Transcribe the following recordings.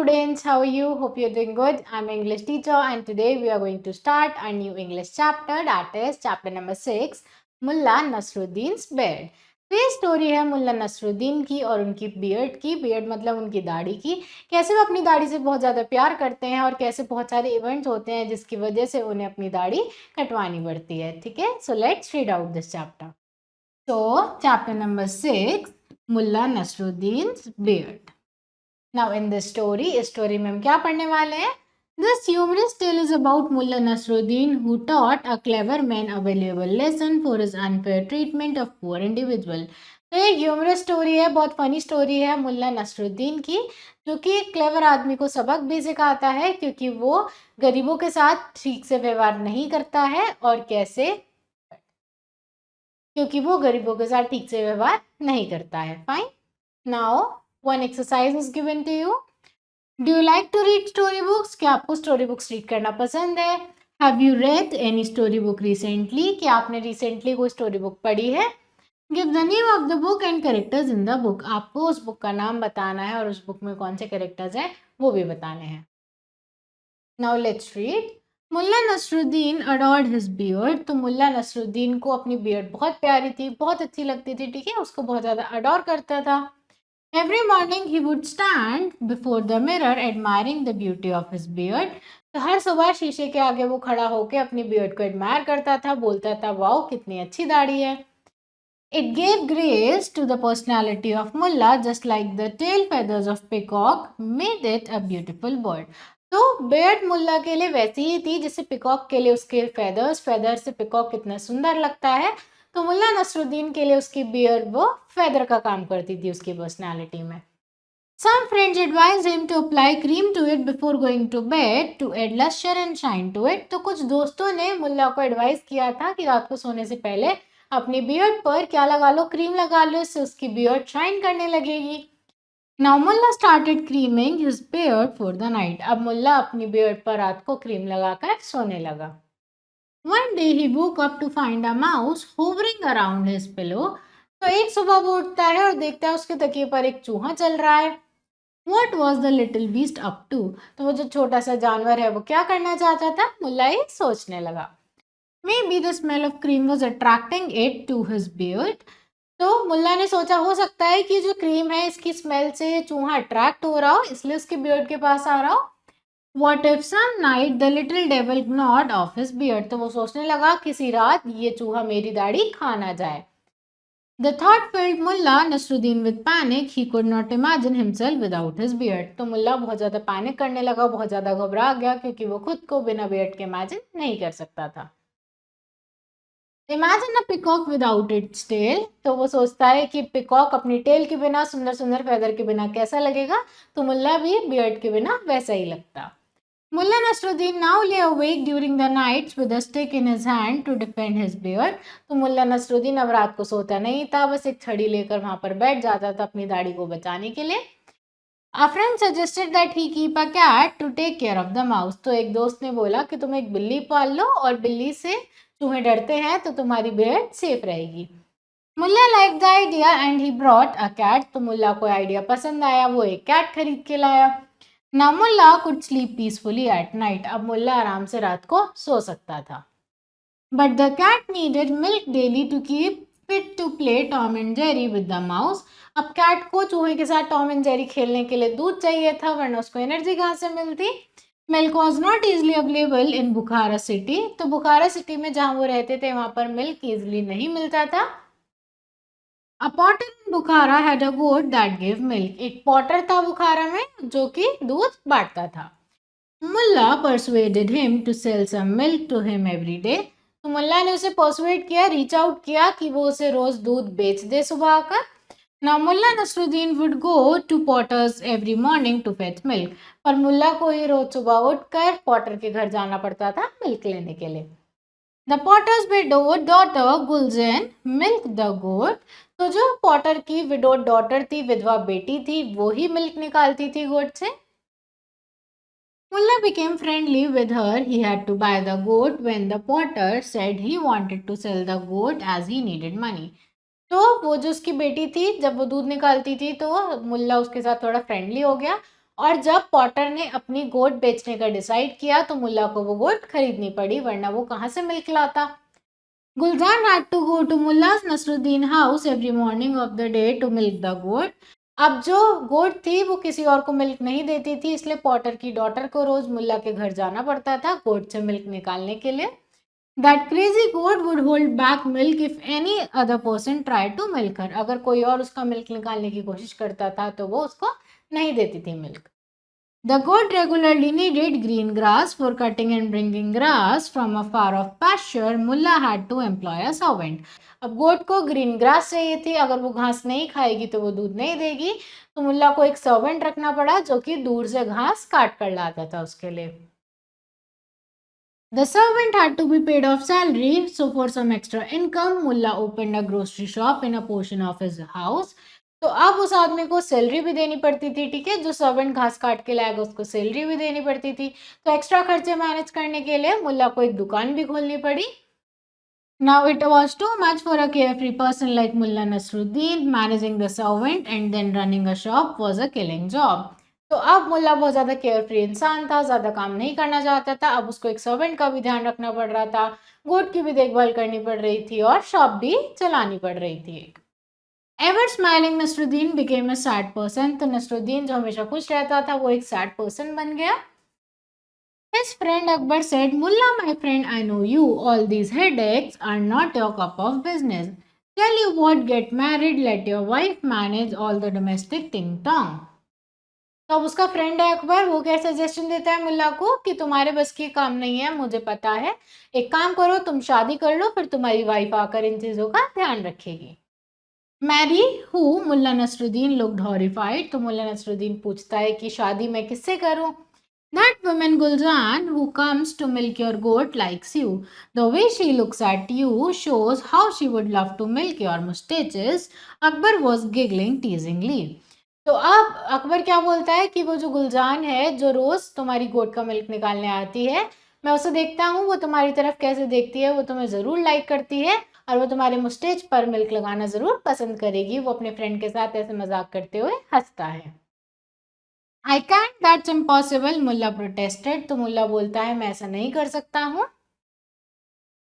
students, how are you? Hope you're doing good. I'm an English teacher and today we are going to start a new English chapter, that is chapter number 6, Mulla नसरुद्दीन's beard. तो ये story है मुल्ला नसरुद्दीन की और उनकी beard की। Beard मतलब उनकी दाढ़ी की। कैसे वो अपनी दाढ़ी से बहुत ज़्यादा प्यार करते हैं और कैसे बहुत सारे इवेंट्स होते हैं जिसकी वजह से उन्हें अपनी दाढ़ी कटवानी पड़ती है। ठीक है, so let's read out this chapter. So, chapter number 6, Mulla नसरुद्दीन's beard. Now in this story में हम क्या पढ़ने वाले हैं? This humorous tale is about Mullah Nasruddin who taught a clever man a valuable lesson for his unfair treatment of poor individual. तो ये humerus story है, बहुत फनी स्टोरी है मुल्ला नसरुद्दीन की, जो कि एक क्लेवर आदमी को सबक भी सिखाता है क्योंकि वो गरीबों के साथ ठीक से व्यवहार नहीं करता है और कैसे क्योंकि वो गरीबों के साथ ठीक से व्यवहार नहीं करता है। Fine, now one exercise is given to you. Do you like to read story books? क्या आपको स्टोरी बुक्स रीड करना पसंद है? Have you read any story book recently? क्या आपने रिसेंटली कोई स्टोरी बुक पढ़ी है? Give the name of the book and characters in the book. आपको उस बुक का नाम बताना है और उस बुक में कौन से कैरेक्टर्स हैं वो भी बताने हैं। Now let's read. Mulla Nasruddin adored his beard. तो मुल्ला नसरुद्दीन को अपनी बियर्ड बहुत प्यारी थी, बहुत अच्छी लगती थी। ठीक है, उसको बहुत ज़्यादा अडोर करता था। Every morning he would stand before the mirror admiring the beauty of his beard. तो हर सुबह शीशे के आगे वो खड़ा होकर अपनी बियर्ड को एडमायर करता था, बोलता था वाओ कितनी अच्छी दाढ़ी है। It gave grace to the personality of Mullah, just like the tail feathers of peacock made it a beautiful bird. तो बेयर्ड मुल्ला के लिए वैसी ही थी जैसे पिकॉक के लिए उसके फेदर्स, फेदर से पिकॉक कितना सुंदर लगता है, तो मुल्ला नसरुद्दीन के लिए उसकी बियर्ड वो फेदर का काम करती थी उसकी पर्सनालिटी में। Some friends advised him to apply cream to it before going to bed to add luster and shine to it. तो कुछ दोस्तों ने मुल्ला को एडवाइस किया था कि रात को सोने से पहले अपनी बियर्ड पर क्या लगा लो, क्रीम लगा लो, इससे उसकी बियर्ड शाइन करने लगेगी। Now Mulla started creaming his beard for the night. अब मुल्ला अपनी बियर्ड पर रात को क्रीम लगाकर सोने लगा। One day he woke up to find a mouse hovering around his pillow. तो एक सुबह वो उठता है और देखता है उसके तकिए पर एक चूहा चल रहा है। What was the little beast up to? तो वो जो छोटा सा जानवर है वो क्या करना चाहता था? मुल्ला ये सोचने लगा। Maybe the smell of cream was attracting it to his beard. तो मुल्ला ने सोचा हो सकता है कि जो क्रीम है इसकी स्मेल से ये चूहा अट्रैक्ट हो रहा हो, इसलिए उसके बियर्ड के पास आ रहा हो। What if some night the little devil gnawed off his beard? तो वो सोचने लगा किसी रात ये चूहा मेरी दाढ़ी खा ना जाए। The thought filled Mullah Nasruddin with panic. He could not imagine himself without his beard. तो मुल्ला बहुत ज़्यादा पैनिक करने लगा, बहुत ज़्यादा घबरा गया क्योंकि वो खुद को बिना बियर्ड के इमेजिन नहीं कर सकता था। Imagine a peacock without its tail. तो वो सोचता है कि पिकॉक अपनी टेल के बिना, सुंदर सुंदर फेदर के बिना कैसा लगेगा, तो मुल्ला भी बियर्ड के बिना वैसा ही लगता। Mulla Nasruddin now lay awake during the nights with a stick in his hand to defend his beard. तो मुल्ला नसरुद्दीन अब रात को सोता नहीं था, बस एक छड़ी लेकर वहां पर बैठ जाता था अपनी दाढ़ी को बचाने के लिए। A friend suggested that he keep a cat to take care of the mouse. तो एक दोस्त ने बोला कि तुम एक बिल्ली पाल लो और बिल्ली से चूहे डरते हैं तो तुम्हारी बियर्ड सेफ रहेगी। Mulla like the idea and he brought a cat. तो मुल्ला को आइडिया पसंद आया, वो एक कैट खरीद के लाया। Now Mulla could sleep peacefully at night. अब मुल्ला आराम से रात को सो सकता था। But the cat needed milk daily to keep fit to play Tom and Jerry with the mouse. अब कैट को चूहे के साथ टॉम एंड जेरी खेलने के लिए दूध चाहिए था, वरना उसको एनर्जी कहाँ से मिलती। Milk was not easily available in Bukhara city. तो बुखारा सिटी में जहाँ वो रहते थे वहां पर मिल्क ईजिली नहीं मिलता था। A potter in Bukhara had a goat that gave milk. एक पॉटर था बुखारा में जो कि दूध बांटता था। मुल्ला persuaded him to sell some milk to him every day. तो मुल्ला ने उसे persuade किया, रीच आउट किया कि वो उसे रोज दूध बेच दे सुबह आकर। Now Mulla Nasruddin would go to Potter's every morning to fetch milk. पर मुल्ला को ही रोज सुबह उठकर पॉटर के घर जाना पड़ता था मिल्क लेने के लिए। The Potter's widowed daughter Gulzen milked the goat. तो जो पॉटर की विडोड डॉटर थी, विधवा बेटी थी, वो ही मिल्क निकालती थी गोट से। Mullah became friendly with her. He had to buy the goat when the potter said he wanted to sell the goat as he needed money. तो वो जो उसकी बेटी थी, जब वो दूध निकालती थी तो मुल्ला उसके साथ थोड़ा फ्रेंडली हो गया और जब पॉटर ने अपनी गोट बेचने का डिसाइड किया तो मुल्ला को वो गोट खरीदनी पड़ी, वरना वो कहाँ से मिल्क लाता। गुलजार had to go to Mullah's Nasruddin house every morning of the day to milk the goat. अब जो गोट थी वो किसी और को मिल्क नहीं देती थी, इसलिए पॉटर की डॉटर को रोज मुल्ला के घर जाना पड़ता था गोट से मिल्क निकालने के लिए। That crazy goat would hold back milk if any other person tried to milk her. अगर कोई और उसका मिल्क निकालने की कोशिश करता था तो वो उसको नहीं देती थी milk. The goat regularly needed green grass for cutting and bringing grass from a far off pasture. Mullah had to employ a servant. अब गोट को ग्रीन ग्रास चाहिए थी, अगर वो घास नहीं खाएगी तो वो दूध नहीं देगी, तो मुल्ला को एक सर्वेंट रखना पड़ा जो कि दूर से घास काट कर लाता था उसके लिए। The servant had to be paid off salary, so for some extra income, Mullah opened a grocery shop in a portion of his house. तो अब उस आदमी को सैलरी भी देनी पड़ती थी, ठीक है, जो सर्वेंट घास काट के लाएगा उसको सैलरी भी देनी पड़ती थी, तो एक्स्ट्रा खर्चे मैनेज करने के लिए मुल्ला को एक दुकान भी खोलनी पड़ी। Now it was too much for a carefree person like Mullah Nasruddin. Managing the servant and then running a shop was a killing job. तो अब मुल्ला बहुत ज़्यादा केयरफ्री इंसान था, ज़्यादा काम नहीं करना चाहता था, अब उसको एक सर्वेंट का भी ध्यान रखना पड़ रहा था, गोट की भी देखभाल करनी पड़ रही थी और शॉप भी चलानी पड़ रही थी। Ever smiling Nasruddin became a sad person. तो नसरुद्दीन जो हमेशा खुश रहता था वो एक सैड पर्सन बन गया। His friend Akbar said, Mullah, my friend, I know you. All these headaches are not your cup of business. Tell you what, get married, let your wife manage all the domestic ting-tong. तो अब उसका friend है अकबर, वो क्या suggestion देता है मुल्ला को कि तुम्हारे बस की काम नहीं है, मुझे पता है, एक काम करो, तुम शादी कर लो, फिर तुम्हारी वाइफ आकर इन चीज़ों का ध्यान रखेगी। Marry who Mulla Nasruddin looked horrified. तो मुल्ला नसरुद्दीन पूछता है कि शादी मैं किससे करूं? That woman Gulzan who comes to milk your goat likes you. The way she looks at you shows how she would love to milk your mustaches. Akbar was giggling teasingly. तो अब अकबर क्या बोलता है कि वो जो गुलजान है जो रोज तुम्हारी गोट का मिल्क निकालने आती है, मैं उसे देखता हूँ, वो तुम्हारी तरफ कैसे देखती है, वो तुम्हें जरूर लाइक करती है और वो तुम्हारे मुस्टेच पर मिल्क लगाना जरूर पसंद करेगी। वो अपने फ्रेंड के साथ ऐसे मजाक करते हुए हंसता है। I can't, that's impossible, Mulla protested. तो मुल्ला बोलता है मैं ऐसा नहीं कर सकता हूँ।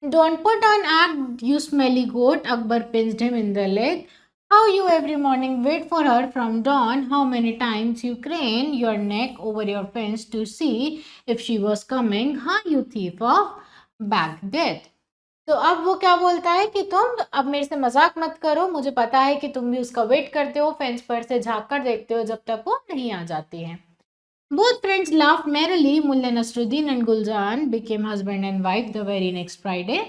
Don't put on act, you smelly goat, Akbar pinched him in the leg. How you every morning wait for her from dawn, how many times you crane your neck over your fence to see if she was coming, huh, you thief of backdead. तो अब वो क्या बोलता है कि तुम अब मेरे से मजाक मत करो, मुझे पता है कि तुम भी उसका वेट करते हो, फेंस पर से झांक कर देखते हो जब तक वो नहीं आ जाती है। Both friends laughed merrily. Mulla Nasruddin and Gulzan became husband and wife the very next Friday.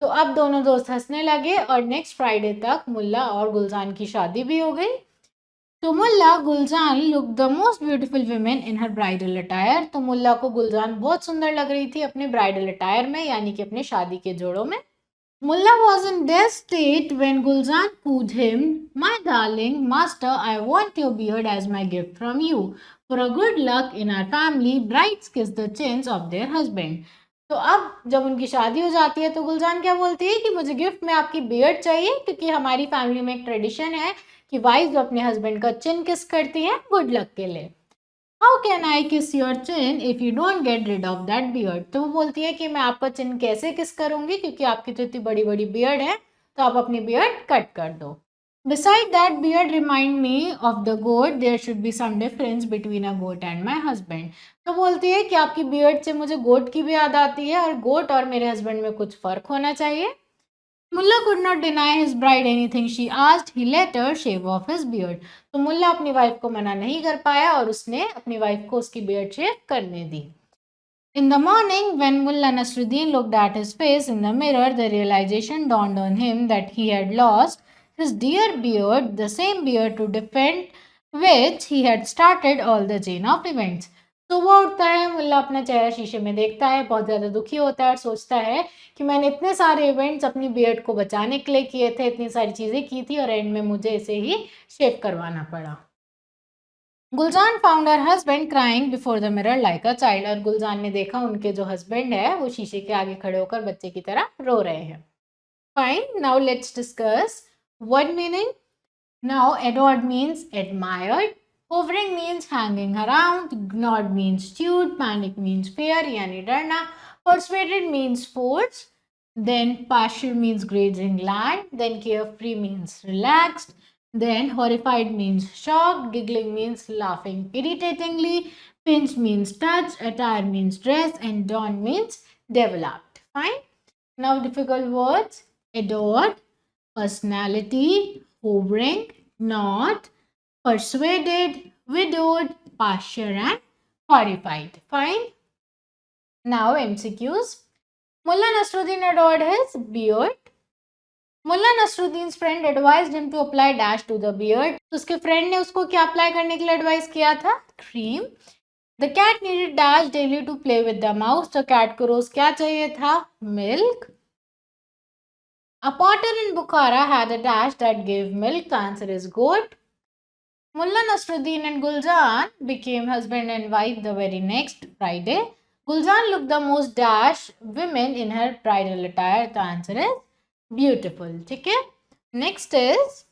तो अब दोनों दोस्त हंसने लगे और नेक्स्ट फ्राइडे तक मुल्ला और गुलजान की शादी भी हो गई। तो Mulla Guljan look the most beautiful women in her bridal attire. तो मुल्ला को गुलजान बहुत सुंदर लग रही थी अपने ब्राइडल अटायर में, यानी कि अपने शादी के जोड़ों में। Mullah was in this state when Gulzan cooed him, My darling master, I want your beard as my gift from you. For a good luck in our family, brides kiss the chins of their husband. तो अब जब उनकी शादी हो जाती है तो गुलजान क्या बोलती है कि मुझे गिफ्ट में आपकी बियर्ड चाहिए, क्योंकि हमारी फैमिली में एक ट्रेडिशन है कि वाइफ अपने हस्बैंड का चिन किस करती है गुड लक के लिए। How can I kiss your chin if you don't get rid of that beard? तो वो बोलती है कि मैं आपका चिन कैसे किस करूंगी, क्योंकि आपकी तो इतनी बड़ी बड़ी बियर्ड है, तो आप अपनी बियर्ड कट कर दो। Beside that beard remind me of the goat, there should be some difference between a goat and my husband. तो बोलती है कि आपकी बियर्ड से मुझे गोट की भी याद आती है और गोट और मेरे हस्बैंड में कुछ फर्क होना चाहिए। मुल्ला could not deny his bride anything she asked. He let her shave off his beard. तो मुल्ला अपनी वाइफ को मना नहीं कर पाया और उसने अपनी वाइफ को उसकी बियर्ड शेव करने दी। In the morning, when Mullah Nasruddin looked at his face in the mirror, the realization dawned on him that he had lost his dear beard, the same beard to defend which he had started all the chain of events. सुबह उठता है, मुल्ला अपना चेहरा शीशे में देखता है, बहुत ज़्यादा दुखी होता है और सोचता है कि मैंने इतने सारे इवेंट्स अपनी बियर्ड को बचाने के लिए किए थे, इतनी सारी चीज़ें की थी और एंड में मुझे इसे ही शेव करवाना पड़ा। Guljan found her husband crying before the mirror like a child. और गुलजान ने देखा उनके जो हस्बैंड है वो शीशे के आगे खड़े होकर बच्चे की तरह रो रहे हैं। Fine, now let's discuss word meaning. Now adored means admired, Hovering means hanging around, ignored means stewed, panic means fear यानी डरना, persuaded means force, then partial means grazing land, then carefree means relaxed, then horrified means shocked, giggling means laughing irritatingly, pinch means touch, attire means dress, and don means developed. Fine. Now difficult words: adored, personality, hovering, not, persuaded, widowed, partial, and horrified. Fine. Now MCQs. Mullah Nasruddin adored his beard. Mullah Nasruddin's friend advised him to apply dash to the beard. तो उसके friend ने उसको क्या apply करने के लिए advice किया था? Cream. The cat needed dash daily to play with the mouse. तो कैट को रोज क्या चाहिए था? Milk. A potter in Bukhara had a dash that gave milk. The answer is goat. Mullah Nasruddin and Gulzan became husband and wife the very next Friday. Gulzan looked the most dash women in her bridal attire. The answer is beautiful. Okay. Next is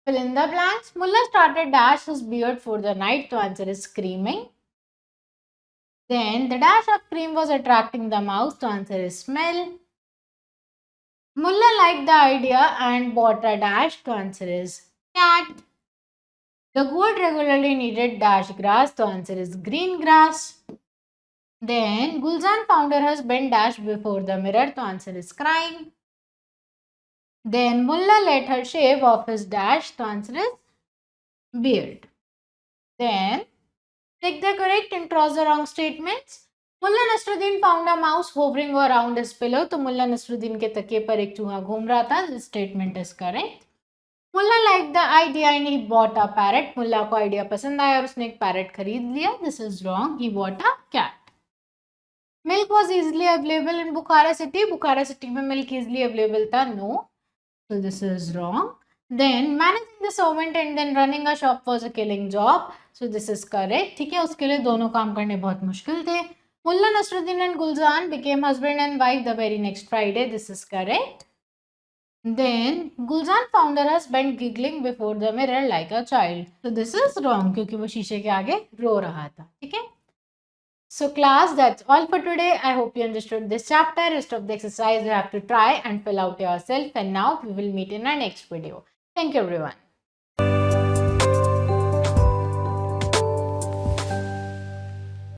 fill in the blanks. Mullah started dash his beard for the night. The answer is screaming. Then the dash of cream was attracting the mouse. The answer is smell. Mullah liked the idea and bought a dash. The answer is cat. The goat regularly needed dash grass. The answer is green grass. Then Gulzan found her husband dash before the mirror. The answer is crying. Then Mullah let her shave off his dash. The answer is beard. Then take the correct and cross the wrong statements. Mullah Nasruddin found a mouse hovering around his pillow. तो मुल्ला नसरुद्दीन के तकिए पर एक चूहा घूम रहा था. This statement is correct. Mulla liked the idea and he bought a parrot. मुल्ला को आइडिया पसंद आया और उसने एक पैरट खरीद लिया. This is wrong. He bought a cat. Milk was easily available in Bukhara city. Bukhara city में milk easily available था. No. So this is wrong. Then managing the servant and then running a shop was a killing job. So this is correct. ठीक है, उसके लिए दोनों काम करने बहुत मुश्किल थे. Mullah Nasruddin and Gulzan became husband and wife the very next Friday. This is correct. Then Gulzan found her husband giggling before the mirror like a child. So this is wrong क्योंकि वो शीशे के आगे रो रहा था. ठीक है. So class, that's all for today. I hope you understood this chapter. Rest of the exercise you have to try and fill out yourself. And now we will meet in our next video. Thank you everyone.